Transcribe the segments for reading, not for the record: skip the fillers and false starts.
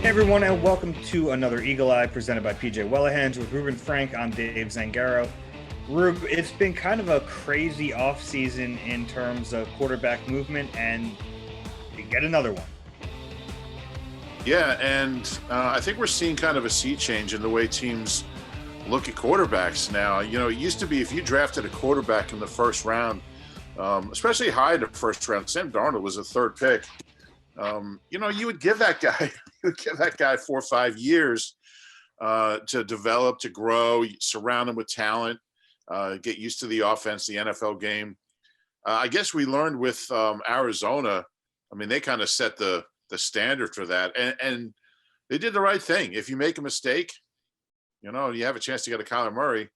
Hey everyone, and welcome to another Eagle Eye presented by PJ Wellahans with Reuben Frank. I'm Dave Zangaro. Roob, it's been kind of a crazy offseason in terms of quarterback movement, and you get another one. Yeah, and I think we're seeing kind of a sea change in the way teams look at quarterbacks now. You know, it used to be if you drafted a quarterback in the first round, especially high in the first round, Sam Darnold was a third pick. You would give that guy, 4 or 5 years to develop, to grow, surround him with talent, get used to the offense, the NFL game. I guess we learned with Arizona. I mean, they kind of set the standard for that, and they did the right thing. If you make a mistake, you have a chance to get a Kyler Murray,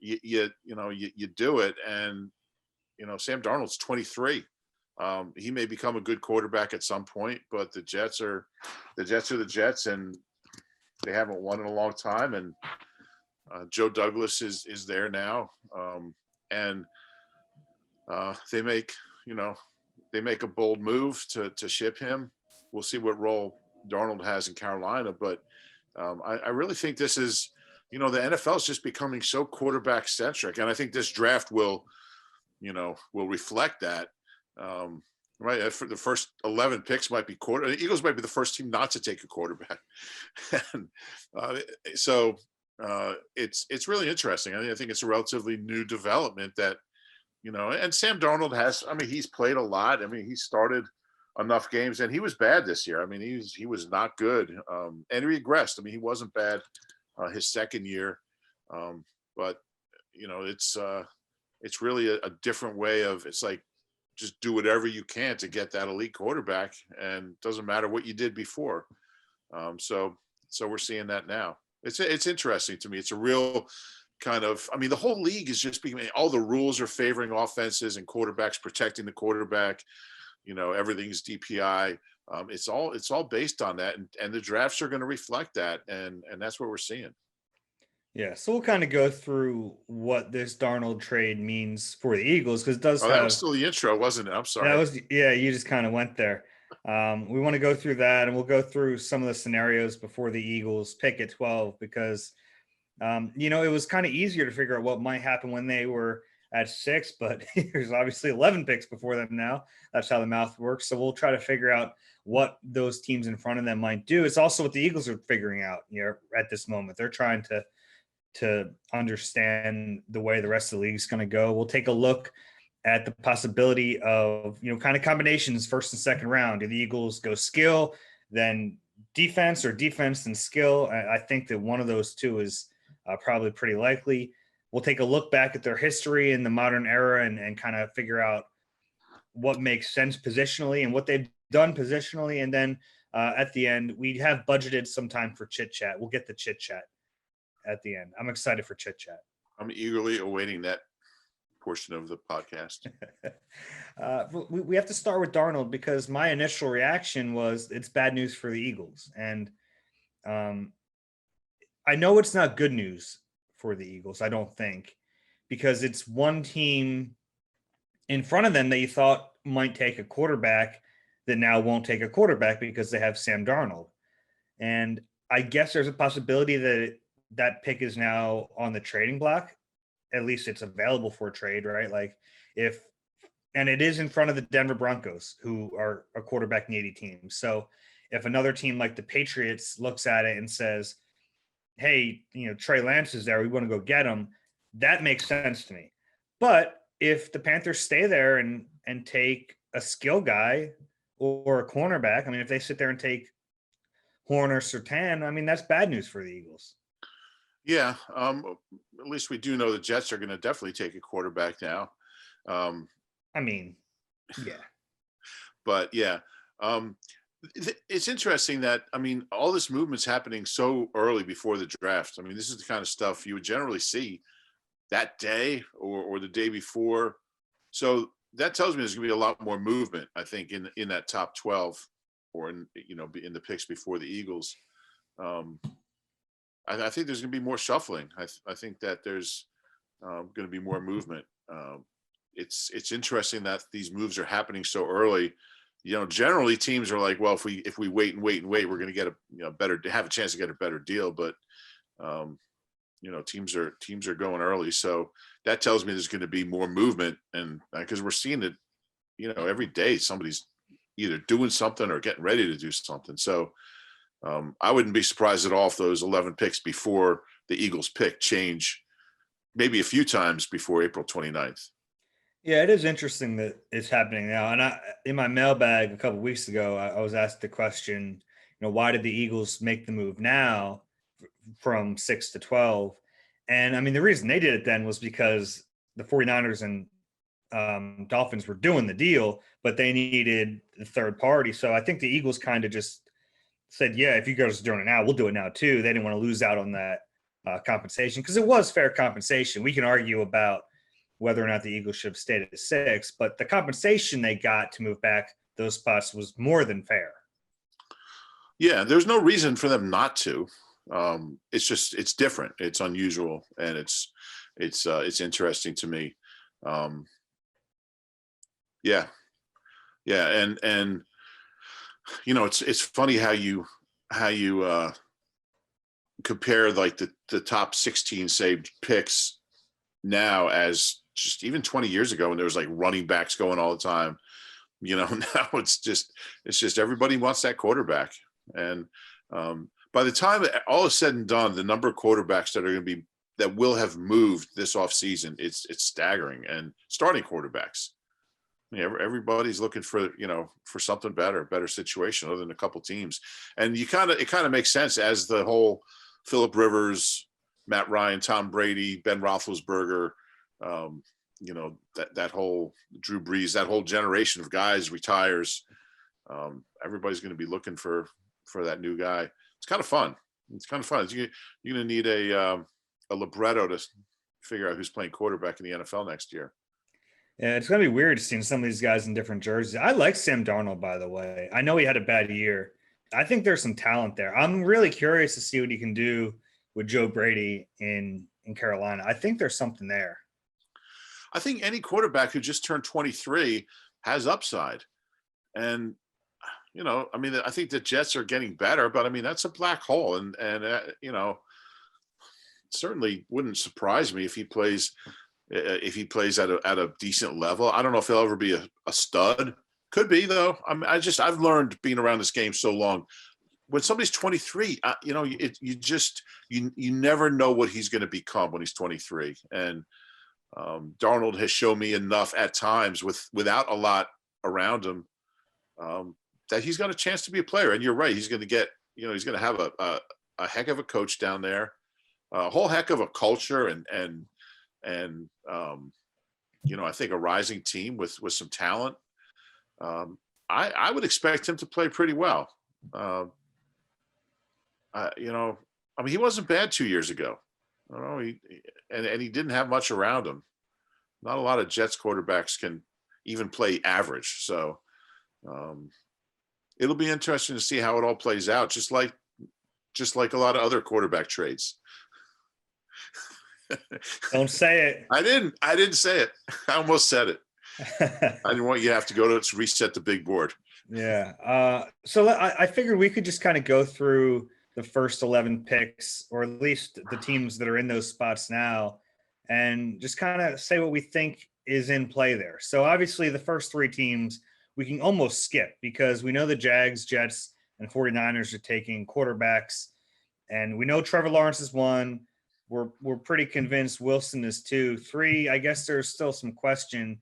you do it. And Sam Darnold's 23. He may become a good quarterback at some point, but the Jets are the Jets, and they haven't won in a long time. And Joe Douglas is there now, and they make a bold move to ship him. We'll see what role Darnold has in Carolina, but I really think this is, the NFL is just becoming so quarterback centric, and I think this draft will reflect that. Right, for the first 11 picks might be the Eagles might be the first team not to take a quarterback, and so it's really interesting. I think it's a relatively new development that and Sam Darnold has. I mean, he's played a lot. I mean, he started enough games, and he was bad this year. I mean, he was not good, and he regressed. I mean, he wasn't bad his second year, but it's really a different way of. It's like, just do whatever you can to get that elite quarterback, and it doesn't matter what you did before. So we're seeing that now. It's interesting to me. It's a real kind of, I mean, the whole league is just becoming, all the rules are favoring offenses and quarterbacks protecting the quarterback. Everything's DPI. It's all based on that, and the drafts are going to reflect that, and that's what we're seeing. Yeah, so we'll kind of go through what this Darnold trade means for the Eagles, because it does that was still the intro, wasn't it? I'm sorry. You just kind of went there. We want to go through that, and we'll go through some of the scenarios before the Eagles pick at 12, because it was kind of easier to figure out what might happen when they were at 6, but there's obviously 11 picks before them now. That's how the math works. So we'll try to figure out what those teams in front of them might do. It's also what the Eagles are figuring out, at this moment. They're trying to understand the way the rest of the league is going to go. We'll take a look at the possibility of, kind of combinations first and second round. Do the Eagles go skill, then defense, or defense and skill? I think that one of those two is probably pretty likely. We'll take a look back at their history in the modern era and kind of figure out what makes sense positionally and what they've done positionally. And then at the end, we have budgeted some time for chit chat. We'll get the chit chat at the end. I'm excited for chit chat. I'm eagerly awaiting that portion of the podcast. We have to start with Darnold, because my initial reaction was it's bad news for the Eagles. And I know it's not good news for the Eagles, I don't think, because it's one team in front of them that you thought might take a quarterback that now won't take a quarterback because they have Sam Darnold. And I guess there's a possibility that pick is now on the trading block. At least it's available for trade, right? Like and it is in front of the Denver Broncos, who are a quarterback needy team. So if another team like the Patriots looks at it and says, hey, Trey Lance is there, we want to go get him, that makes sense to me. But if the Panthers stay there and take a skill guy or a cornerback, I mean, if they sit there and take Horn or Surtain, I mean, that's bad news for the Eagles. Yeah, at least we do know the Jets are going to definitely take a quarterback now. I mean, yeah. But yeah, it's interesting that, I mean, all this movement's happening so early before the draft. I mean, this is the kind of stuff you would generally see that day or the day before. So that tells me there's going to be a lot more movement, I think, in that top 12 or in the picks before the Eagles. I think there's going to be more shuffling. I think that there's going to be more movement. It's interesting that these moves are happening so early, generally teams are like, well, if we wait and wait and wait, we're going to get have a chance to get a better deal. But teams are going early, so that tells me there's going to be more movement, and because we're seeing it, every day somebody's either doing something or getting ready to do something. So I wouldn't be surprised at all if those 11 picks before the Eagles pick change maybe a few times before April 29th. Yeah, it is interesting that it's happening now. And in my mailbag a couple of weeks ago, I was asked the question, why did the Eagles make the move now from 6 to 12? And I mean, the reason they did it then was because the 49ers and Dolphins were doing the deal, but they needed the third party. So I think the Eagles kind of just said, yeah, if you guys are doing it now, we'll do it now too. They didn't want to lose out on that compensation because it was fair compensation. We can argue about whether or not the Eagles should have stayed at 6, but the compensation they got to move back those spots was more than fair. Yeah, there's no reason for them not to. It's different. It's unusual, and it's interesting to me. Yeah. And it's funny how you compare like the top 16 saved picks now as just even 20 years ago when there was like running backs going all the time. Now it's just everybody wants that quarterback. And by the time all is said and done, the number of quarterbacks that will have moved this offseason, it's staggering. And starting quarterbacks, everybody's looking for something better situation other than a couple teams. And it kind of makes sense as the whole Phillip Rivers, Matt Ryan, Tom Brady, Ben Roethlisberger, that whole Drew Brees, that whole generation of guys retires. Everybody's going to be looking for that new guy. It's kind of fun. You're going to need a libretto to figure out who's playing quarterback in the NFL next year. Yeah, it's going to be weird seeing some of these guys in different jerseys. I like Sam Darnold, by the way. I know he had a bad year. I think there's some talent there. I'm really curious to see what he can do with Joe Brady in Carolina. I think there's something there. I think any quarterback who just turned 23 has upside. And, I think the Jets are getting better, but that's a black hole. And certainly wouldn't surprise me if he plays at a decent level. I don't know if he'll ever be a stud. Could be though. I've learned being around this game so long. When somebody's 23, you never know what he's going to become when he's 23. And Darnold has shown me enough at times without a lot around him that he's got a chance to be a player. And you're right. He's going to get, he's going to have a heck of a coach down there, a whole heck of a culture and I think a rising team with some talent. I would expect him to play pretty well. He wasn't bad 2 years ago. And he didn't have much around him. Not a lot of Jets quarterbacks can even play average. So it'll be interesting to see how it all plays out. Just like a lot of other quarterback trades. Don't say it. I didn't say it. I almost said it. I didn't want you to have to go to reset the big board. Yeah. So I figured we could just kind of go through the first 11 picks, or at least the teams that are in those spots now, and just kind of say what we think is in play there. So obviously the first 3 teams we can almost skip because we know the Jags, Jets, and 49ers are taking quarterbacks, and we know Trevor Lawrence is 1. We're pretty convinced Wilson is 2. 3, I guess there's still some question.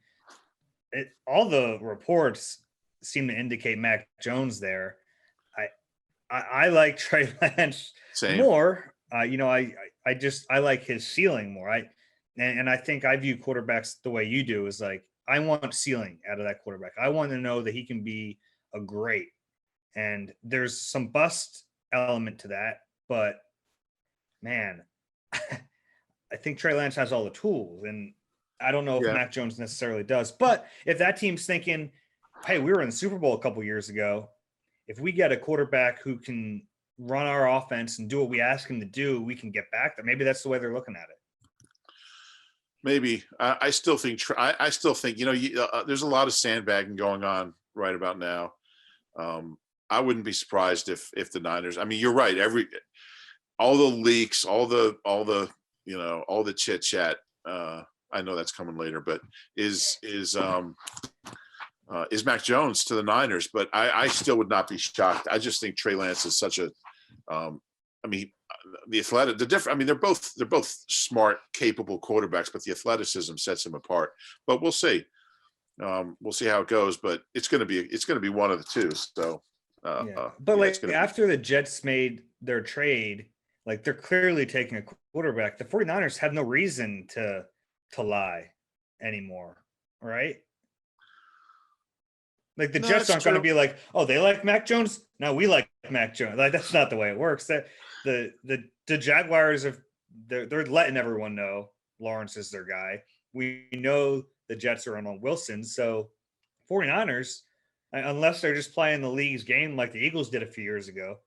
All the reports seem to indicate Mac Jones there. I like Trey Lance more. I like his ceiling more. And I think I view quarterbacks the way you do is like, I want ceiling out of that quarterback. I want to know that he can be a great, and there's some bust element to that, but man, I think Trey Lance has all the tools, and I don't know if Mac Jones necessarily does. But if that team's thinking, hey, we were in the Super Bowl a couple years ago, if we get a quarterback who can run our offense and do what we ask him to do, we can get back there. Maybe that's the way they're looking at it. Maybe. I still think there's a lot of sandbagging going on right about now. I wouldn't be surprised if the Niners. I mean, you're right. All the leaks, all the all the chit chat. I know that's coming later, but is Mac Jones to the Niners? But I still would not be shocked. I just think Trey Lance is such a. I mean, the athletic, the different. I mean, they're both smart, capable quarterbacks, but the athleticism sets them apart. But we'll see. We'll see how it goes. But it's going to be one of the two. So. But like after the Jets made their trade, like they're clearly taking a quarterback. The 49ers have no reason to lie anymore, right? Like the Jets aren't going to be like, oh, they like Mac Jones. No, we like Mac Jones. Like that's not the way it works. That the Jaguars they're letting everyone know Lawrence is their guy. We know the Jets are on Wilson, so 49ers. Unless they're just playing the league's game like the Eagles did a few years ago,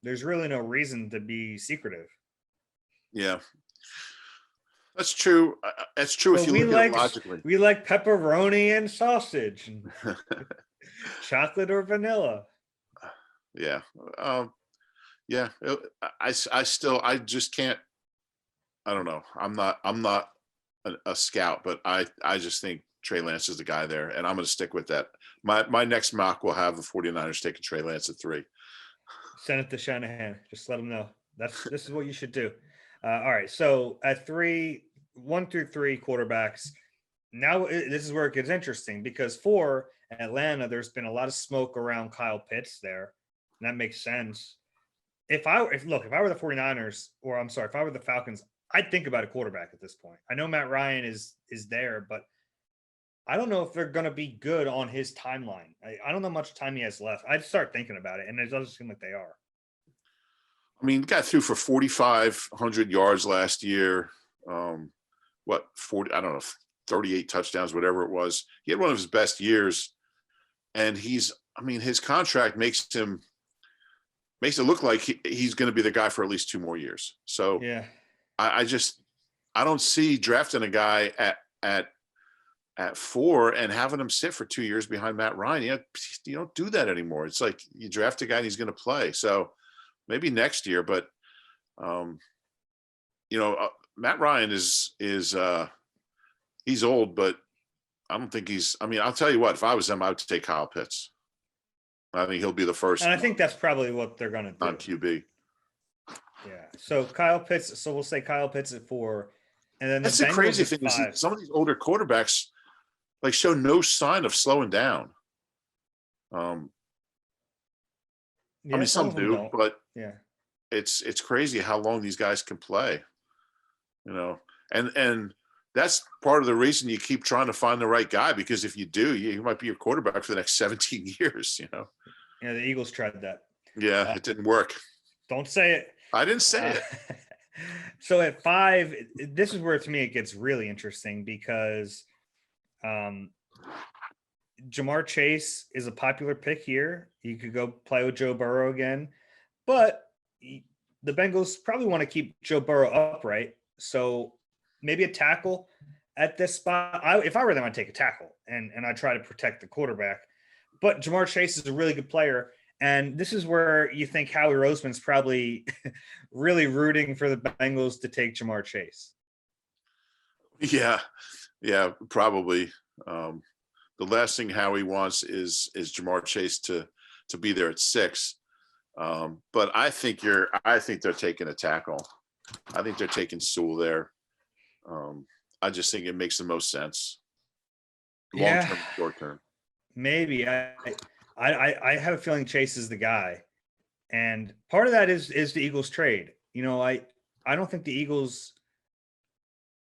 there's really no reason to be secretive. Yeah, that's true. That's true if you look at it logically. We like pepperoni and sausage, and chocolate or vanilla. Yeah, yeah. I just can't. I don't know. I'm not a scout, but I just think Trey Lance is the guy there, and I'm going to stick with that. My next mock will have the 49ers taking Trey Lance at 3. Send it to Shanahan. Just let him know. This is what you should do. All right. So at 1 through 3 quarterbacks, now this is where it gets interesting because 4 Atlanta, there's been a lot of smoke around Kyle Pitts there. And that makes sense. If I were the 49ers, or I'm sorry, if I were the Falcons, I'd think about a quarterback at this point. I know Matt Ryan is there, but I don't know if they're going to be good on his timeline. I don't know how much time he has left. I'd start thinking about it, and it doesn't seem like they are. I mean, got through for 4,500 yards last year. 40? I don't know, 38 touchdowns, whatever it was. He had one of his best years, and his contract makes it look like he's going to be the guy for at least 2 more years. So yeah, I don't see drafting a guy at 4 and having him sit for 2 years behind Matt Ryan. You don't do that anymore. It's like you draft a guy and he's going to play. So maybe next year, but Matt Ryan is he's old, but I don't think I'll tell you what, if I was him, I would take Kyle Pitts. I think he'll be the first. And I think that's probably what they're going to do. On QB. Yeah. So Kyle Pitts. So we'll say Kyle Pitts at 4. And then that's the crazy thing is some of these older quarterbacks like show no sign of slowing down. Some do, but yeah, it's crazy how long these guys can play, and that's part of the reason you keep trying to find the right guy, because if you do, you might be your quarterback for the next 17 years, Yeah, the Eagles tried that. Yeah, it didn't work. Don't say it. I didn't say it. So at 5, this is where to me it gets really interesting because Jamar Chase is a popular pick here. You could go play with Joe Burrow again, but the Bengals probably want to keep Joe Burrow upright. So maybe a tackle at this spot. If I were them, I'd take a tackle and I'd try to protect the quarterback. But Jamar Chase is a really good player. And this is where you think Howie Roseman's probably really rooting for the Bengals to take Jamar Chase. Yeah, probably. The last thing Howie wants is Jamar Chase to be there at 6. But I think they're taking a tackle. I think they're taking Sewell there. I just think it makes the most sense. Long term, short term. Maybe I have a feeling Chase is the guy, and part of that is the Eagles trade. I don't think the Eagles,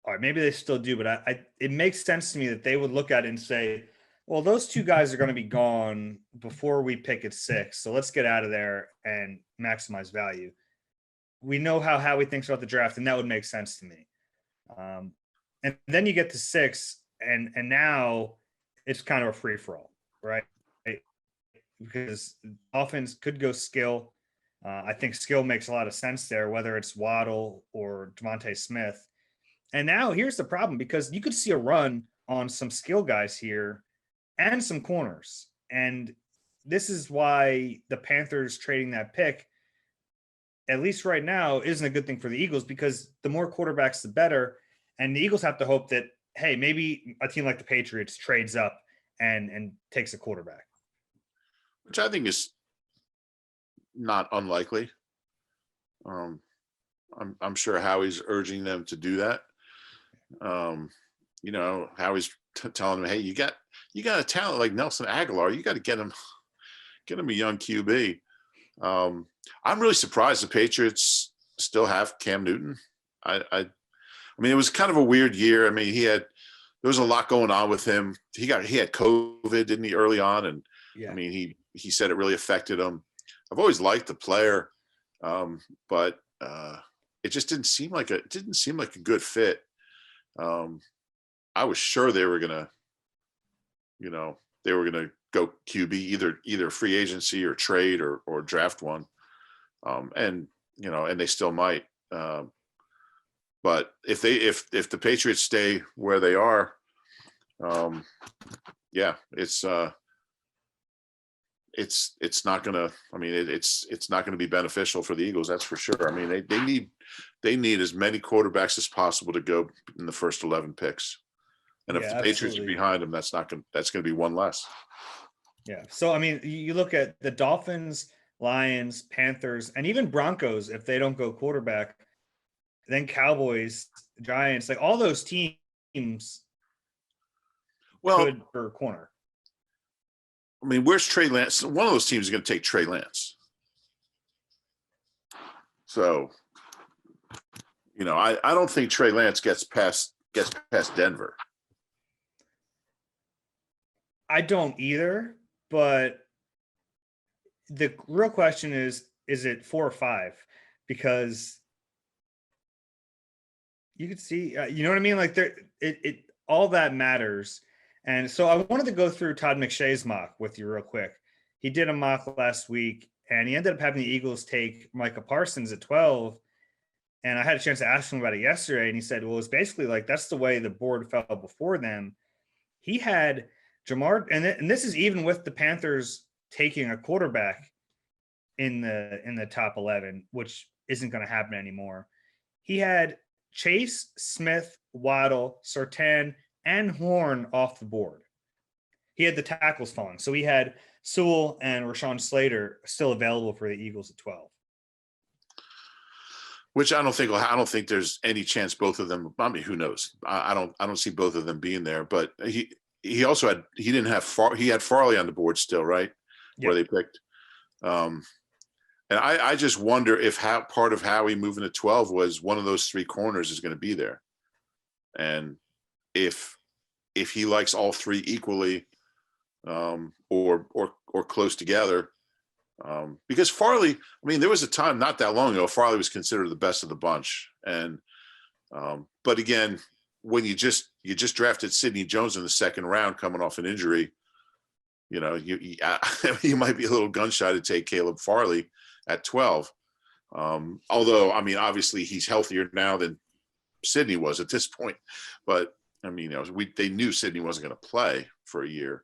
or maybe they still do, but it makes sense to me that they would look at it and say, well, those 2 guys are going to be gone before we pick at 6, so let's get out of there and maximize value. We know how Howie thinks about the draft, and that would make sense to me. And then you get to 6, and now it's kind of a free for all, right? Because offense could go skill. I think skill makes a lot of sense there, whether it's Waddle or Devontae Smith. And now here's the problem, because you could see a run on some skill guys here and some corners. And this is why the Panthers trading that pick, at least right now, isn't a good thing for the Eagles, because the more quarterbacks, the better. And the Eagles have to hope that, hey, maybe a team like the Patriots trades up and takes a quarterback. Which I think is not unlikely. I'm sure Howie's urging them to do that. Howie's telling them, hey, you got a talent like Nelson Aguilar. You got to get him a young QB. I'm really surprised the Patriots still have Cam Newton. I mean, it was kind of a weird year. I mean, there was a lot going on with him. He had COVID, didn't he, early on? And yeah. I mean, he said it really affected him. I've always liked the player, but it just didn't seem like a good fit. I was sure they were gonna go QB, either free agency or trade or draft one, and they still might. But if the Patriots stay where they are, it's not gonna. I mean, it's not gonna be beneficial for the Eagles. That's for sure. I mean, they need as many quarterbacks as possible to go in the first 11 picks. And if the Patriots are behind them, that's going to be one less. Yeah. So, I mean, you look at the Dolphins, Lions, Panthers, and even Broncos, if they don't go quarterback, then Cowboys, Giants, like all those teams could for corner. I mean, where's Trey Lance? One of those teams is going to take Trey Lance. So, I don't think Trey Lance gets past Denver. I don't either, but the real question is it 4 or 5? Because you could see, you know what I mean? Like it all that matters. And so I wanted to go through Todd McShay's mock with you real quick. He did a mock last week, and he ended up having the Eagles take Michar Parsons at 12. And I had a chance to ask him about it yesterday, and he said, well, it's basically like that's the way the board fell before them. He had Jamar, and this is even with the Panthers taking a quarterback in the top 11, which isn't going to happen anymore. He had Chase, Smith, Waddle, Surtain, and Horn off the board. He had the tackles falling. So he had Sewell and Rashawn Slater still available for the Eagles at 12. Which I don't think there's any chance both of them. I mean, who knows? I don't see both of them being there. But he also he had Farley on the board still, right? Yep. Where they picked. And I just wonder if part of Howie moving to 12 was one of those 3 corners is going to be there, and if he likes all 3 equally, or close together. Because Farley, I mean, there was a time not that long ago, Farley was considered the best of the bunch. And, but again, when you just drafted Sidney Jones in the 2nd round, coming off an injury, you might be a little gun shy to take Caleb Farley at 12. Although, I mean, obviously he's healthier now than Sidney was at this point, but I mean, they knew Sidney wasn't going to play for a year.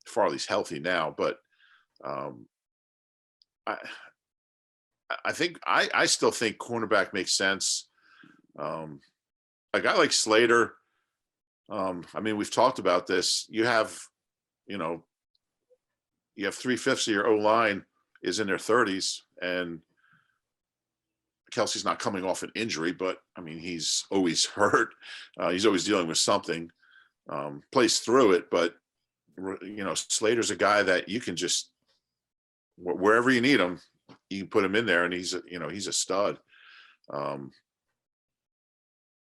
Farley's healthy now, but, I still think cornerback makes sense. A guy like Slater, I mean, we've talked about this. You have 3/5 of your O-line is in their 30s, and Kelsey's not coming off an injury, but I mean, he's always hurt. He's always dealing with something, plays through it, but Slater's a guy that you can just, wherever you need him, you can put him in there, and he's a stud.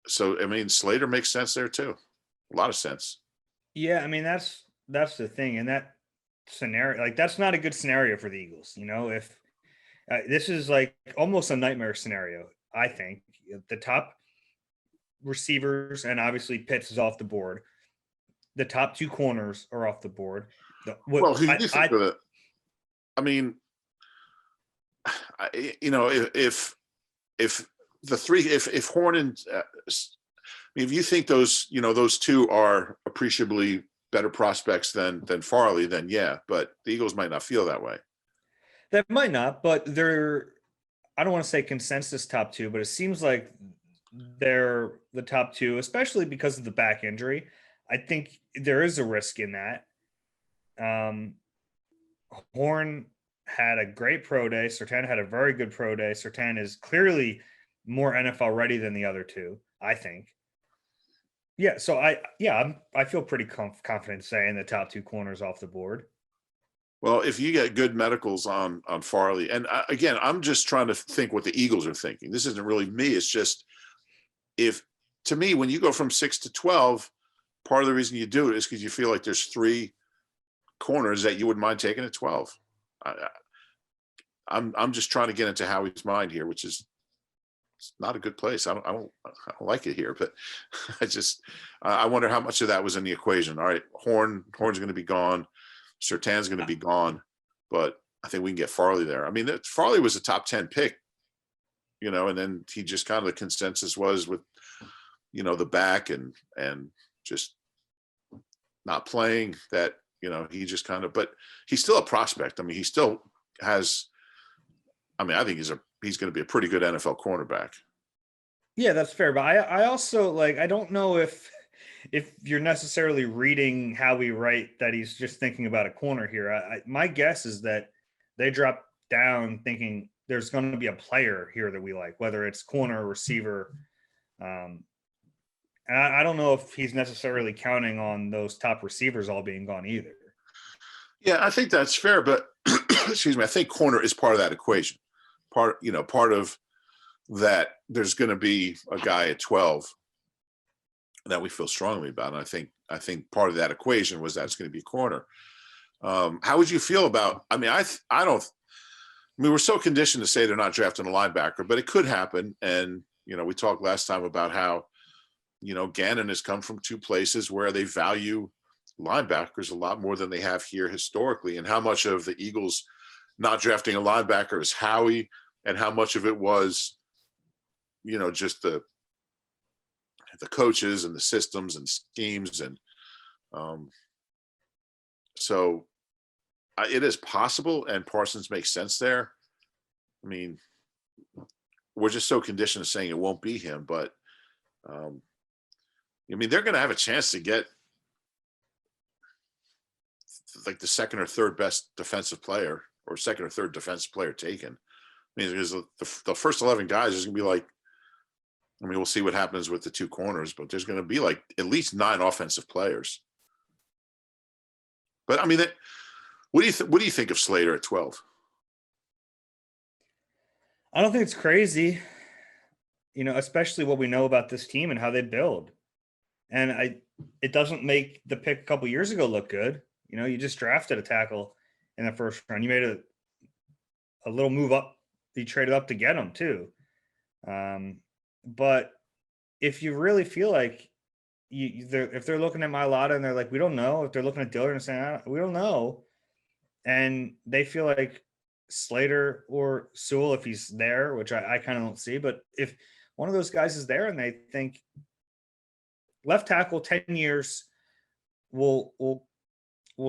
So, I mean, Slater makes sense there too. A lot of sense. Yeah. I mean, that's the thing. And that scenario, like, that's not a good scenario for the Eagles. If this is like almost a nightmare scenario, I think the top receivers, and obviously Pitts is off the board. The top 2 corners are off the board. Who do you think of it? I mean, if the 3, if Horn and if you think those 2 are appreciably better prospects than Farley, then yeah, but the Eagles might not feel that way. That might not, but they're, I don't want to say consensus top two, but it seems like they're the top two, especially because of the back injury. I think there is a risk in that. Um, Horn had a great pro day. Surtain had a very good pro day. Surtain is clearly more NFL ready than the other two, I think. Yeah, so I feel pretty confident saying the top two corners off the board. Well, if you get good medicals on Farley, and again, I'm just trying to think what the Eagles are thinking. This isn't really me. It's just, if, to me, when you go from 6 to 12, part of the reason you do it is because you feel like there's 3 corners that you wouldn't mind taking at 12. I'm just trying to get into Howie's mind here, which is, it's not a good place. I don't like it here, but I wonder how much of that was in the equation. All right, Horn's going to be gone. Surtain's going to be gone, but I think we can get Farley there. I mean, Farley was a top 10 pick, and then he just kind of, the consensus was with, the back and just not playing that, he just kind of, but he's still a prospect. I mean, he still has, I think he's going to be a pretty good NFL cornerback. Yeah, that's fair. But I also, I don't know if you're necessarily reading how we write that he's just thinking about a corner here. My guess is that they drop down thinking there's going to be a player here that we like, whether it's corner or receiver. And I don't know if he's necessarily counting on those top receivers all being gone either. Yeah, I think that's fair, but excuse me, I think corner is part of that equation. Part of that, there's going to be a guy at 12 that we feel strongly about. And I think part of that equation was that it's going to be corner. How would you feel about, we're so conditioned to say they're not drafting a linebacker, but it could happen. And, we talked last time about how, Gannon has come from 2 places where they value linebackers a lot more than they have here historically, and how much of the Eagles not drafting a linebacker is Howie, and how much of it was, just the coaches and the systems and schemes. And so it is possible, and Parsons makes sense there. I mean, we're just so conditioned to saying it won't be him, but they're going to have a chance to get like the second or third best defensive player, or second or third defensive player taken. Because the first 11 guys is going to be like, we'll see what happens with the 2 corners, but there's going to be like at least 9 offensive players. But what do you think of Slater at 12? I don't think it's crazy, especially what we know about this team and how they build. And it doesn't make the pick a couple years ago look good. You just drafted a tackle in the first round. You made a little move up. You traded up to get him too. But if you really feel like if they're looking at Mailata and they're like, we don't know, if they're looking at Dillard and saying, we don't know, and they feel like Slater or Sewell, if he's there, which I kind of don't see, but if one of those guys is there and they think left tackle 10 years, we'll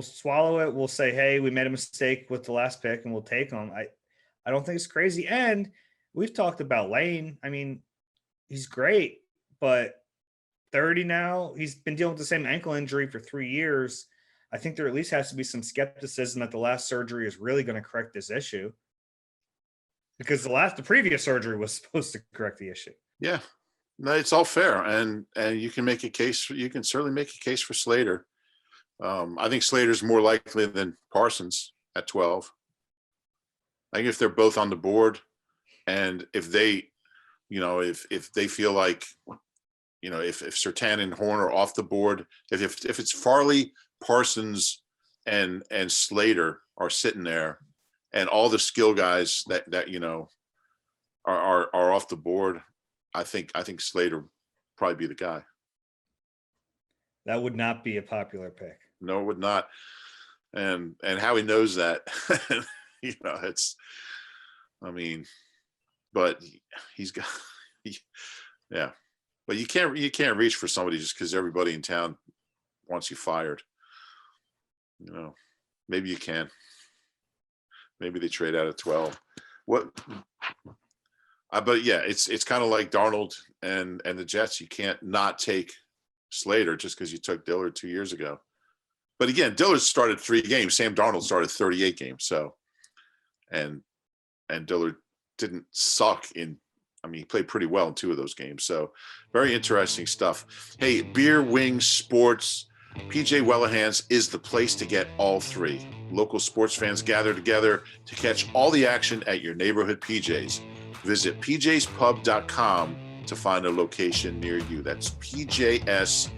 swallow it. We'll say, hey, we made a mistake with the last pick and we'll take them. I don't think it's crazy. And we've talked about Lane. He's great, but 30 now, he's been dealing with the same ankle injury for 3 years. I think there at least has to be some skepticism that the last surgery is really going to correct this issue, because the previous surgery was supposed to correct the issue. Yeah, no, it's all fair. And you can make a case. You can certainly make a case for Slater. I think Slater's more likely than Parsons at 12. I think if they're both on the board, and if they, if they feel like, if Surtain and Horn are off the board, if it's Farley, Parsons, and Slater are sitting there, and all the skill guys that are off the board, I think Slater probably be the guy. That would not be a popular pick. No, it would not. And Howie knows that. It's, but he's got, yeah. But you can't reach for somebody just because everybody in town wants you fired. You know, maybe you can. Maybe they trade out at 12. What? But yeah, it's kind of like Darnold and the Jets. You can't not take Slater just because you took Dillard 2 years ago. But again, Dillard started 3 games. Sam Darnold started 38 games. So, and Dillard didn't suck in. I mean, he played pretty well in 2 of those games. So, very interesting stuff. Hey, Beer, Wings, Sports, PJ Wellahans is the place to get all 3. Local sports fans gather together to catch all the action at your neighborhood PJs. Visit pjspub.com to find a location near you. That's pjspub.com.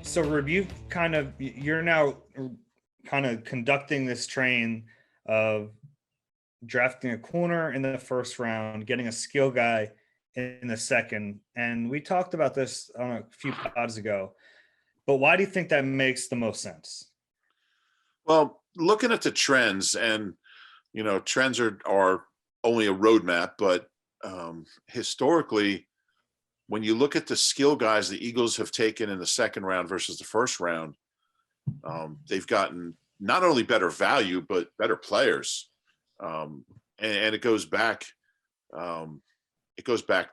So, Rube, you're now kind of conducting this train of drafting a corner in the first round, getting a skill guy in the second. And we talked about this on a few pods ago. But why do you think that makes the most sense? Well, looking at the trends, and trends are only a roadmap, but historically, when you look at the skill guys the Eagles have taken in the second round versus the first round, they've gotten not only better value but better players, and it goes back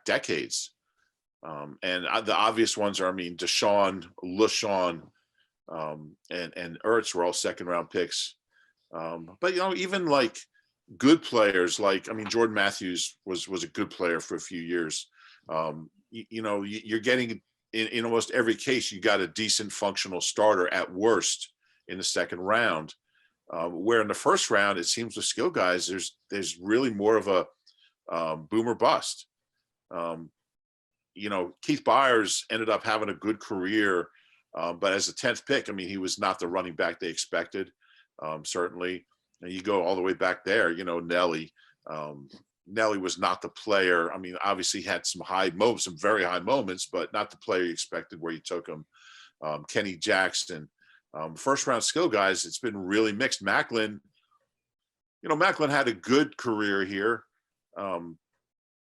decades. And the obvious ones are, Deshaun, LaShawn, and Ertz were all second round picks. But even like good players, like Jordan Matthews was a good player for a few years. You're getting in almost every case, you got a decent functional starter at worst in the second round. Where in the first round, it seems with skill guys, there's really more of a boom or bust. Keith Byers ended up having a good career, but as a 10th pick, he was not the running back they expected. Certainly, and you go all the way back there. Nelly. Nelly was not the player. Obviously, he had some very high moments, but not the player you expected where you took him. Kenny Jackson, first round skill guys. It's been really mixed. Macklin had a good career here.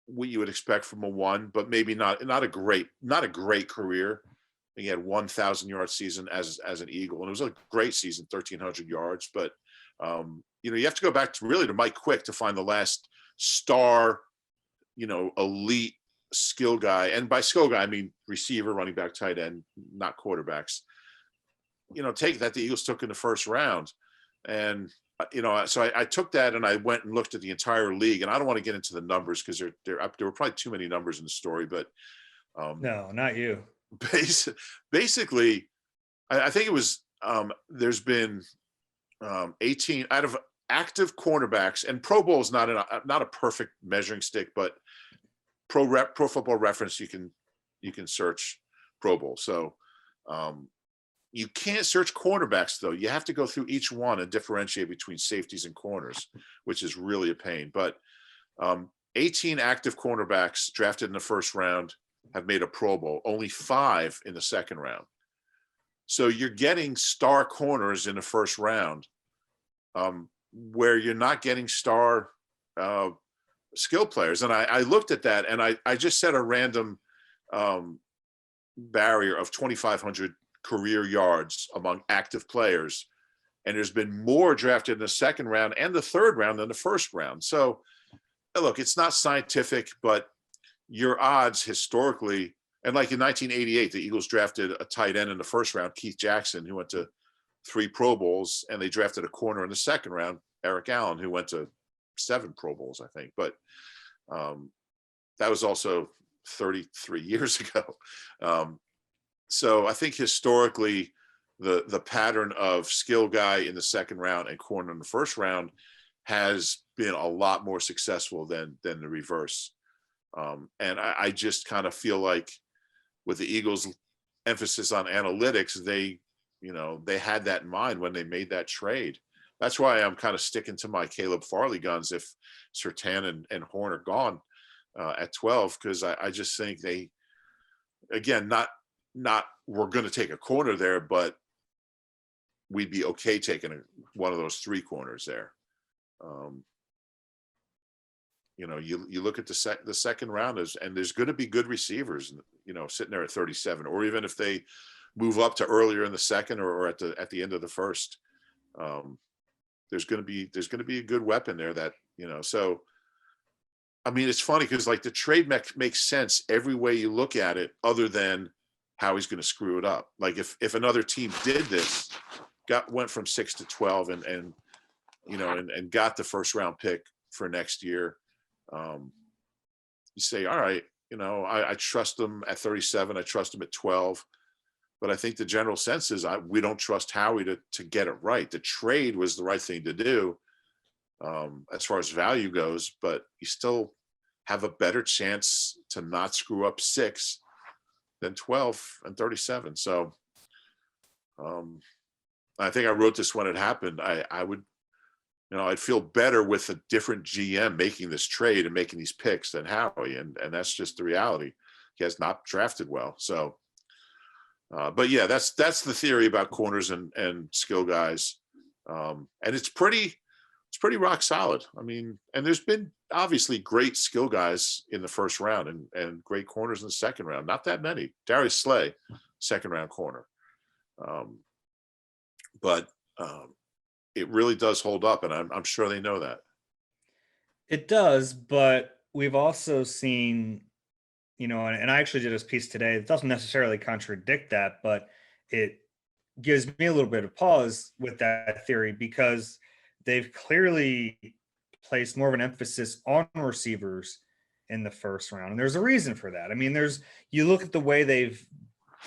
What you would expect from a 1, but maybe not a great career. He had 1,000-yard season as an Eagle, and it was a great season, 1,300 yards. But you have to go back to Mike Quick to find the last star, elite skill guy. And by skill guy, I mean receiver, running back, tight end, not quarterbacks. Take that the Eagles took in the first round, and so I took that and I went and looked at the entire league. And I don't want to get into the numbers because there were probably too many numbers in the story, but no, not you. Basically, I think it was there's been 18 out of active cornerbacks, and Pro Bowl is not a perfect measuring stick, but Pro Football Reference you can search Pro Bowl. So you can't search cornerbacks though. You have to go through each one and differentiate between safeties and corners, which is really a pain. But 18 active cornerbacks drafted in the first round have made a Pro Bowl, only 5 in the second round. So you're getting star corners in the first round, where you're not getting star skill players. And I looked at that, and I just set a random barrier of 2,500 career yards among active players. And there's been more drafted in the second round and the third round than the first round. So look, it's not scientific, but your odds historically, and like in 1988, the Eagles drafted a tight end in the first round, Keith Jackson, who went to 3 Pro Bowls, and they drafted a corner in the second round, Eric Allen, who went to 7 Pro Bowls, I think. But that was also 33 years ago. So I think historically, the pattern of skill guy in the second round and corner in the first round has been a lot more successful than the reverse. And I just kind of feel like with the Eagles' emphasis on analytics, they had that in mind when they made that trade. That's why I'm kind of sticking to my Caleb Farley guns if Surtain and Horn are gone at 12, because I just think they, again, not we're going to take a corner there, but we'd be okay taking one of those 3 corners there. You look at the second round and there's going to be good receivers, sitting there at 37, or even if they move up to earlier in the second or at the end of the first. There's going to be a good weapon there that, so, I mean, it's funny because like the trade makes sense every way you look at it, other than how he's going to screw it up. Like if another team did this, went from 6 to 12 and got the first round pick for next year, you say, all right, I trust them at 37. I trust them at 12. But I think the general sense is we don't trust Howie to get it right. The trade was the right thing to do as far as value goes, but you still have a better chance to not screw up 6 than 12 and 37. So I think I wrote this when it happened. I would, I'd feel better with a different GM making this trade and making these picks than Howie. And that's just the reality. He has not drafted well. So, but yeah, that's the theory about corners and skill guys. And it's pretty rock solid. I mean, and there's been obviously great skill guys in the first round and great corners in the second round. Not that many. Darius Slay, second round corner. But it really does hold up, and I'm sure they know that. It does, but we've also seen, and I actually did this piece today. It doesn't necessarily contradict that, but it gives me a little bit of pause with that theory because they've clearly placed more of an emphasis on receivers in the first round. And there's a reason for that. I mean, you look at the way they've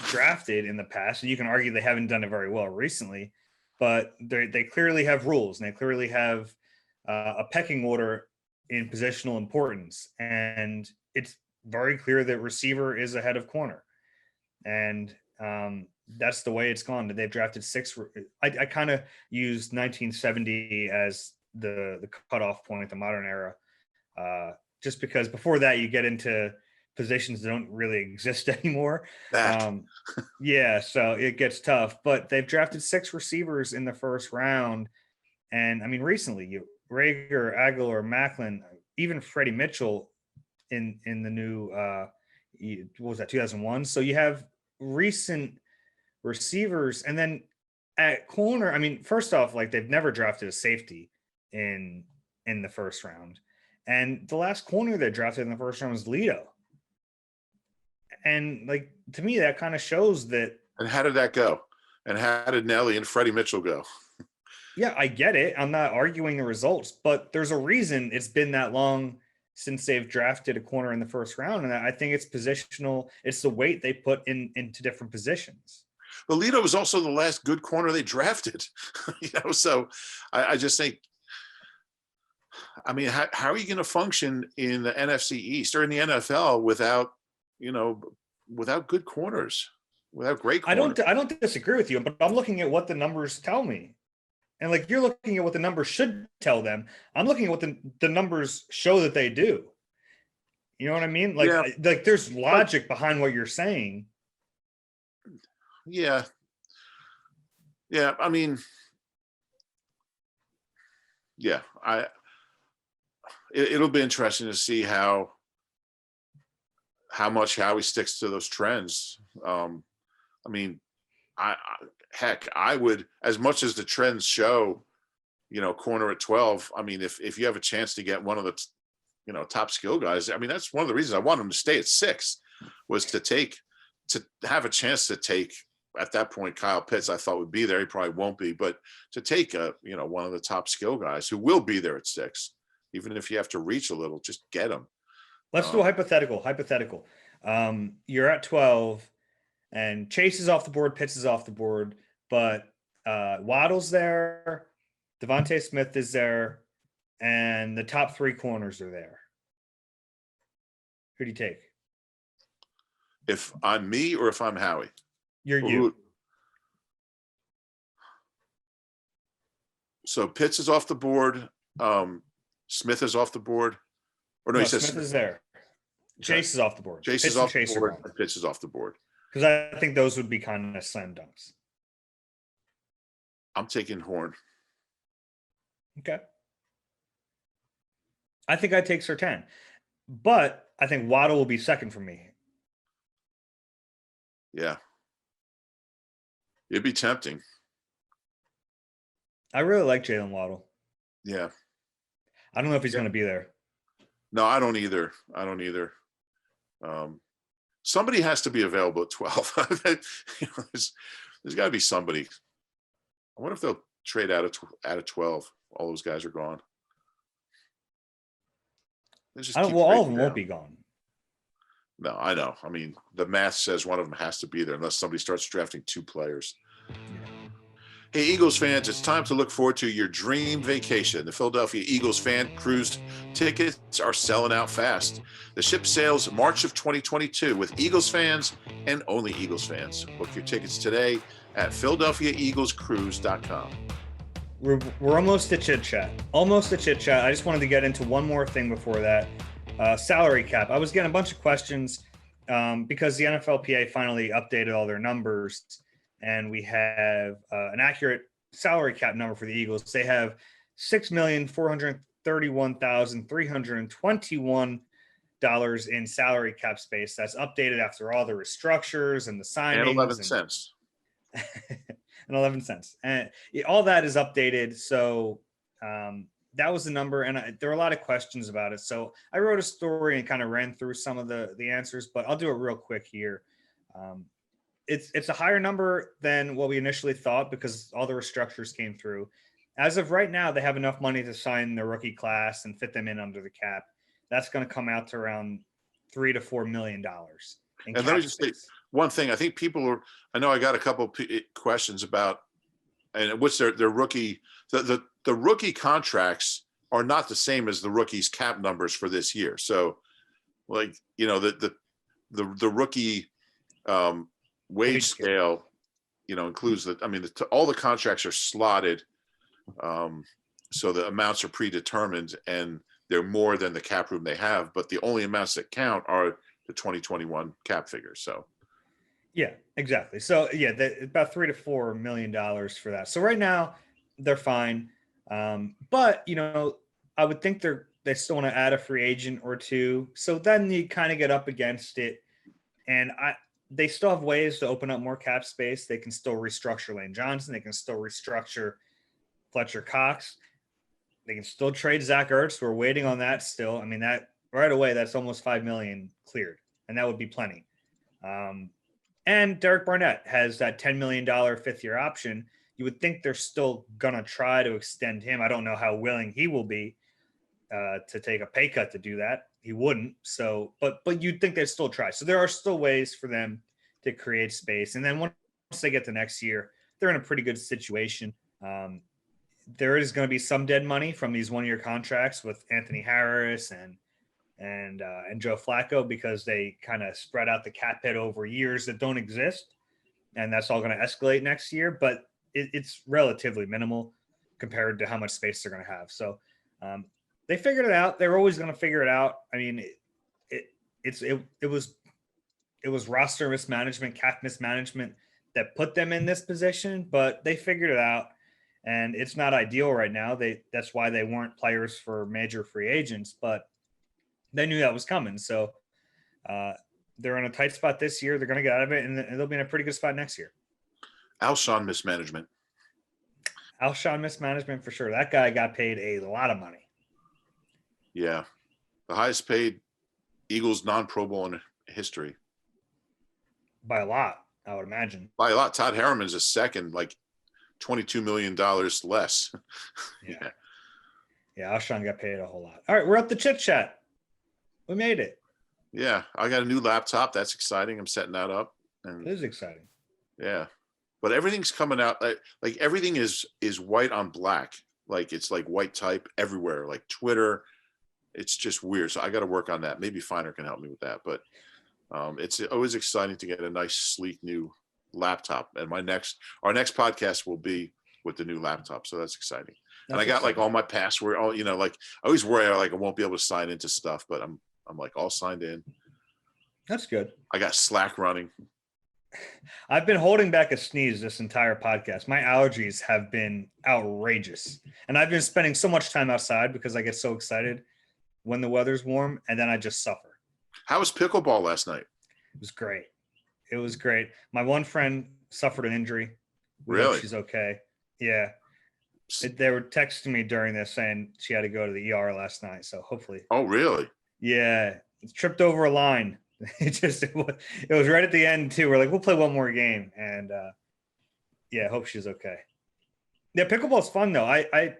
drafted in the past, and you can argue they haven't done it very well recently, but they clearly have rules and they clearly have a pecking order in positional importance. And it's very clear that receiver is ahead of corner. And that's the way it's gone. They've drafted 6. I kind of used 1970 as the cutoff point, the modern era, just because before that you get into positions that don't really exist anymore. Yeah, so it gets tough. But they've drafted 6 receivers in the first round, and I mean recently, Rager, Aguilar, Macklin, even Freddie Mitchell in the new what was that, 2001? So you have recent receivers, and then at corner, I mean, first off, like they've never drafted a safety in the first round, and the last corner they drafted in the first round was Lito. And like to me, that kind of shows that. And how did that go? And how did Nelly and Freddie Mitchell go? Yeah, I get it. I'm not arguing the results, but there's a reason it's been that long since they've drafted a corner in the first round. And I think it's positional. It's the weight they put into different positions. But Lito was also the last good corner they drafted. So I just think, I mean, how are you going to function in the NFC East or in the NFL without good corners, without great corners? I don't disagree with you, but I'm looking at what the numbers tell me. And like you're looking at what the numbers should tell them. I'm looking at what the numbers show that they do. You know what I mean? Like, like there's logic behind what you're saying. Yeah. Yeah. I mean, yeah, it'll be interesting to see how much Howie sticks to those trends. I mean, I would, as much as the trends show, corner at 12. I mean, if you have a chance to get one of the, top skill guys, I mean, that's one of the reasons I wanted him to stay at 6 was to have a chance to take at that point, Kyle Pitts, I thought would be there. He probably won't be, but to take one of the top skill guys who will be there at 6, even if you have to reach a little, just get him. Let's do a hypothetical. You're at 12 and Chase is off the board, Pitts is off the board, but Waddle's there, Devontae Smith is there, and the top 3 corners are there. Who do you take? If I'm me or if I'm Howie? You're you. So Pitts is off the board. Smith is off the board. Or no, he says Smith is there. Chase is off the board. Chase is off the board. And Pitts is off the board. Because I think those would be kind of slam dunks. I'm taking Horn. Okay. I think I'd take Surtain. But I think Waddle will be second for me. Yeah. It'd be tempting. I really like Jalen Waddle. Yeah. I don't know if he's Yeah. going to be there. No, I don't either. Somebody has to be available at 12. There's got to be somebody. I wonder if they'll trade out of 12. All those guys are gone. All of them won't be gone. No, I know. I mean, the math says one of them has to be there unless somebody starts drafting 2 players. Yeah. Hey, Eagles fans, it's time to look forward to your dream vacation. The Philadelphia Eagles fan cruise tickets are selling out fast. The ship sails March of 2022 with Eagles fans and only Eagles fans. Book your tickets today at PhiladelphiaEaglesCruise.com. We're almost to chit chat. I just wanted to get into one more thing before that. Salary cap. I was getting a bunch of questions because the NFLPA finally updated all their numbers, and we have an accurate salary cap number for the Eagles. They have $6,431,321 in salary cap space. That's updated after all the restructures and the signings. And 11 cents. And 11 cents. And all that is updated. So that was the number. And there were a lot of questions about it. So I wrote a story and kind of ran through some of the answers, but I'll do it real quick here. It's a higher number than what we initially thought because all the restructures came through. As of right now, they have enough money to sign their rookie class and fit them in under the cap. That's going to come out to around $3 to $4 million. And let me just say one thing. I think I know I got a couple questions about, and what's their rookie, the rookie contracts are not the same as the rookies' cap numbers for this year. So like, the rookie wage scale, includes all the contracts are slotted. So the amounts are predetermined and they're more than the cap room they have, but the only amounts that count are the 2021 cap figures. So yeah, exactly. So yeah, about $3 to $4 million for that. So right now they're fine. But I would think they still want to add a free agent or two. So then you kind of get up against it, and they still have ways to open up more cap space. They can still restructure Lane Johnson. They can still restructure Fletcher Cox. They can still trade Zach Ertz. We're waiting on that still. I mean, that right away, that's almost $5 million cleared, and that would be plenty. And Derek Barnett has that $10 million fifth-year option. You would think they're still going to try to extend him. I don't know how willing he will be to take a pay cut to do that. He wouldn't. So, but you'd think they'd still try. So there are still ways for them to create space. And then once they get to next year, they're in a pretty good situation. There is going to be some dead money from these one-year contracts with Anthony Harris and Joe Flacco because they kind of spread out the cap hit over years that don't exist. And that's all going to escalate next year. But it's relatively minimal compared to how much space they're going to have. So they figured it out. They're always going to figure it out. I mean, it was roster mismanagement, cap mismanagement that put them in this position, but they figured it out. And it's not ideal right now. That's why they weren't players for major free agents, but they knew that was coming. So they're in a tight spot this year. They're going to get out of it, and they'll be in a pretty good spot next year. Alshon mismanagement for sure. That guy got paid a lot of money. Yeah. The highest paid Eagles non-Pro Bowl in history. By a lot, I would imagine. By a lot. Todd Herriman's a second, like $22 million less. Yeah. Yeah, Alshon got paid a whole lot. All right, we're up to chit chat. We made it. Yeah, I got a new laptop. That's exciting. I'm setting that up. And it is exciting. Yeah, but everything's coming out like everything is white on black. Like it's like white type everywhere. Like Twitter, it's just weird. So I got to work on that. Maybe Finer can help me with that. But it's always exciting to get a nice, sleek new laptop. And our next podcast will be with the new laptop. So that's exciting. And I got like all my password, like I always worry like I won't be able to sign into stuff, but I'm like all signed in. That's good. I got Slack running. I've been holding back a sneeze this entire podcast. My allergies have been outrageous. And I've been spending so much time outside because I get so excited when the weather's warm, and then I just suffer. How was pickleball last night? It was great. My one friend suffered an injury, We hope Really? she's okay. Yeah. They were texting me during this saying she had to go to the ER last night. So hopefully, Oh, really? yeah, tripped over a line. It was right at the end too. We're like, we'll play one more game, and yeah, hope she's okay. Yeah, pickleball's fun though. I've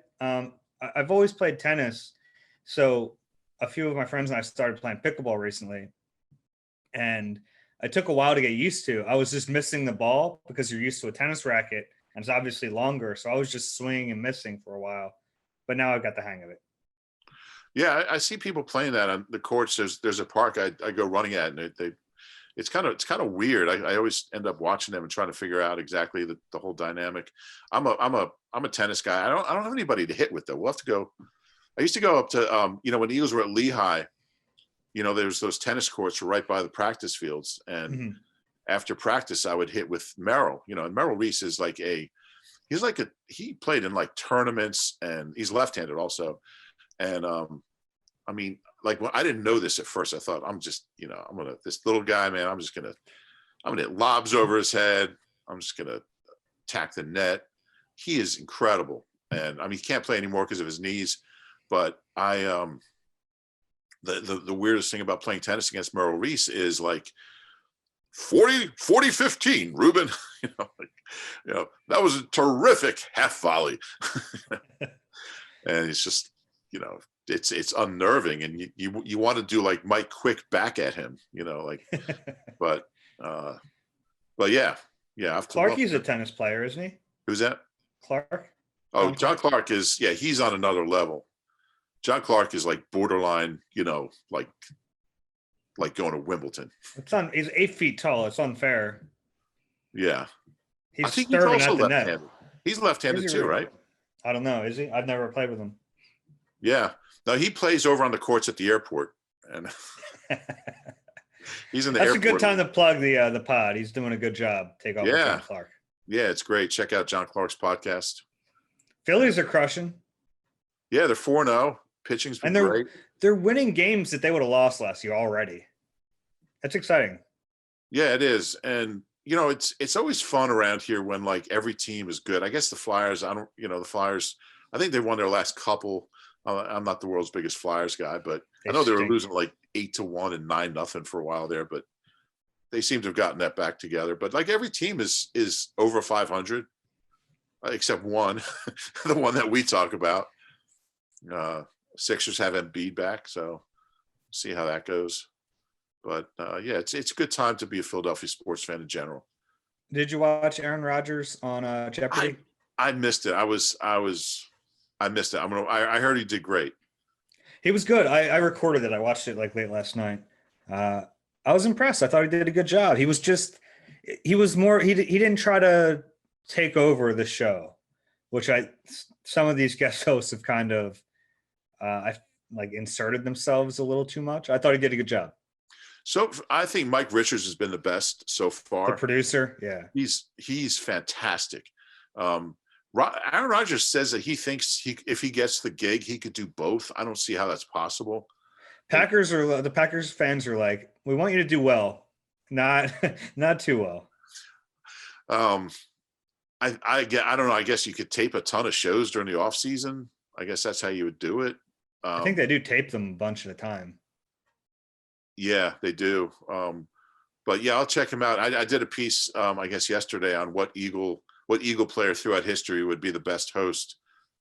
always played tennis, so a few of my friends and I started playing pickleball recently, and it took a while to get used to. I was just missing the ball because you're used to a tennis racket, and it's obviously longer. So I was just swinging and missing for a while, but now I've got the hang of it. Yeah, I see people playing that on the courts. There's a park I go running at, and it's kind of weird. I always end up watching them and trying to figure out exactly the whole dynamic. I'm a tennis guy. I don't have anybody to hit with though. We'll have to go. I used to go up to when the Eagles were at Lehigh. There's those tennis courts right by the practice fields, and after practice, I would hit with Merrill. And Merrill Reese is he played in like tournaments, and he's left-handed also. And when I didn't know this at first, I thought this little guy, man, I'm gonna hit lobs over his head. I'm just gonna attack the net. He is incredible, and he can't play anymore because of his knees. But the weirdest thing about playing tennis against Merrill Reese is like 40-15, Reuben. That was a terrific half volley. And it's just, it's unnerving, and you want to do like Mike Quick back at him, but yeah. Clarkie's a tennis player, isn't he? Who's that? Clark. Oh, John Clark is, he's on another level. John Clark is like borderline, like going to Wimbledon. He's 8 feet tall. It's unfair. Yeah. He's I think serving he's also at the net. left-handed. He's left-handed too, right? I don't know. Is he? I've never played with him. Yeah. No, he plays over on the courts at the airport, and he's in the airport. That's a good time to plug the pod. He's doing a good job. Take off with John Clark. Yeah, it's great. Check out John Clark's podcast. Phillies are crushing. Yeah, they're 4-0. Pitching's been great. They're winning games that they would have lost last year already. That's exciting. Yeah, it is. And it's always fun around here when like every team is good. I guess the Flyers, the Flyers, I think they won their last couple. I'm not the world's biggest Flyers guy, but I know they were losing like 8-1 and 9-0 for a while there, but they seem to have gotten that back together. But like every team is over 500, except one, the one that we talk about. Sixers have Embiid back, so see how that goes. But it's a good time to be a Philadelphia sports fan in general. Did you watch Aaron Rodgers on Jeopardy? I missed it. I missed it. I heard he did great. He was good. I recorded it. I watched it like late last night. I was impressed. I thought he did a good job. He didn't try to take over the show, which some of these guest hosts have kind of inserted themselves a little too much. I thought he did a good job. So I think Mike Richards has been the best so far. The producer, yeah, he's fantastic. Aaron Rodgers says that he thinks if he gets the gig, he could do both. I don't see how that's possible. The Packers fans are like, we want you to do well, not too well. I don't know. I guess you could tape a ton of shows during the off season. I guess that's how you would do it. I think they do tape them a bunch at a time. Yeah, they do. But yeah, I'll check him out. I did a piece, I guess yesterday, on what Eagle player throughout history would be the best host.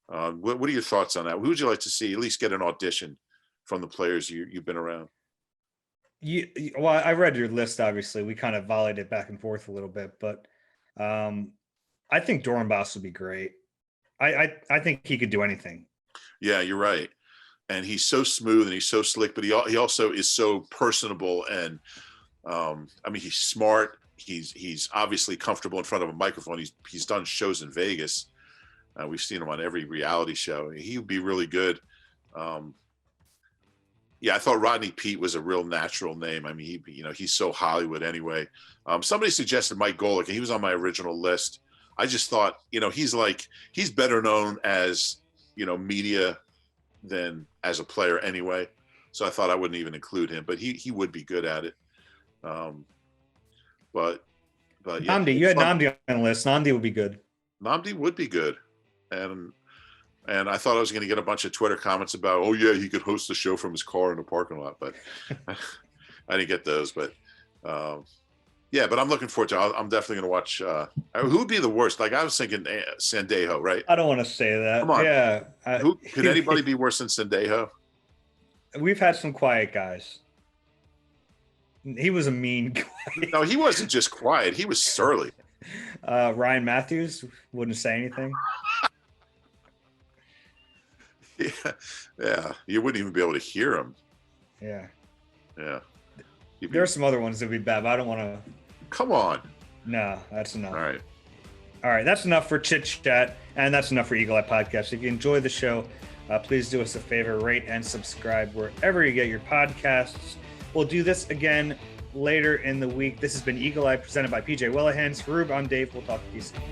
What are your thoughts on that? Who would you like to see at least get an audition from the players you've been around? Well, I read your list. Obviously, we kind of volleyed it back and forth a little bit, but I think Dorenbos would be great. I think he could do anything. Yeah, you're right. And he's so smooth and he's so slick, but he also is so personable. And he's smart. He's obviously comfortable in front of a microphone. He's done shows in Vegas. We've seen him on every reality show. He would be really good. I thought Rodney Peete was a real natural name. He's so Hollywood anyway. Somebody suggested Mike Golick, and he was on my original list. I just thought, he's better known as, media than as a player anyway. So I thought I wouldn't even include him, but he would be good at it. But yeah. Namdi, you had Namdi on the list. Namdi would be good. Namdi would be good. And I thought I was going to get a bunch of Twitter comments about, oh yeah, he could host the show from his car in the parking lot, but I didn't get those. But yeah, but I'm looking forward to it. I'm definitely going to watch. Who would be the worst? Like I was thinking Sandejo, right? I don't want to say that. Come on. Yeah. Who could anybody be worse than Sandejo? We've had some quiet guys. He was a mean guy. No, he wasn't just quiet. He was surly. Ryan Matthews wouldn't say anything. Yeah. You wouldn't even be able to hear him. Yeah. There are some other ones that would be bad, but I don't want to. Come on. No, that's enough. All right. That's enough for Chit Chat, and that's enough for Eagle Eye Podcast. If you enjoy the show, please do us a favor, rate and subscribe wherever you get your podcasts. We'll do this again later in the week. This has been Eagle Eye presented by PJ Wellahans. For Roob, I'm Dave. We'll talk to you soon.